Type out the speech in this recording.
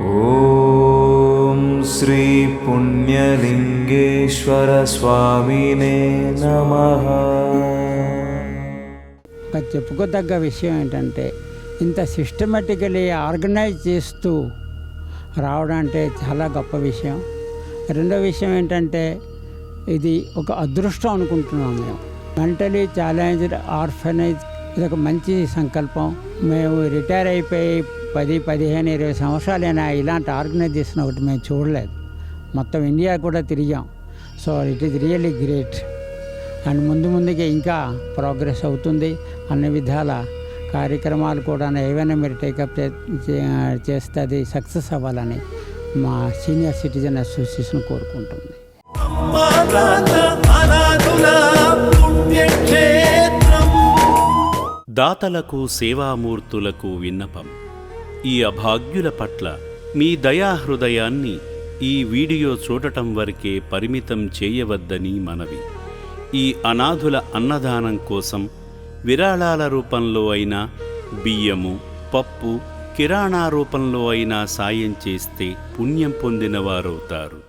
ఓం శ్రీ పుణ్యలింగేశ్వర స్వామినే నమః. ఒక చెప్పుకోదగ్గ విషయం ఏంటంటే ఇంత సిస్టమేటికలీ ఆర్గనైజ్ చేస్తూ రావడం అంటే చాలా గొప్ప విషయం. రెండో విషయం ఏంటంటే ఇది ఒక అదృష్టం అనుకుంటున్నాం మేము. మెంటలీ ఛాలెంజ్డ్ ఆర్ఫనైజ్ ఇది ఒక మంచి సంకల్పం. మేము రిటైర్ అయిపోయి 10, 15, 20 సంవత్సరాలైనా ఇలాంటి ఆర్గనైజేషన్ ఒకటి మేము చూడలేదు. మొత్తం ఇండియా కూడా తిరిగాం. So it is really great. And ముందుకి ఇంకా ప్రోగ్రెస్ అవుతుంది. అన్ని విధాల కార్యక్రమాలు కూడా ఏవైనా మీరు టేకప్ చేస్తే అది సక్సెస్ అవ్వాలని మా సీనియర్ సిటిజన్ అసోసియేషన్ కోరుకుంటుంది. దాతలకు సేవామూర్తులకు విన్నపం. ఈ అభాగ్యుల పట్ల మీ దయాహృదయాన్ని ఈ వీడియో చూడటం వరకే పరిమితం చేయవద్దని మనవి. ఈ అనాథుల అన్నదానం కోసం విరాళాల రూపంలో అయినా, బియ్యము, పప్పు, కిరాణా రూపంలో అయినా సాయం చేస్తే పుణ్యం పొందినవారవుతారు.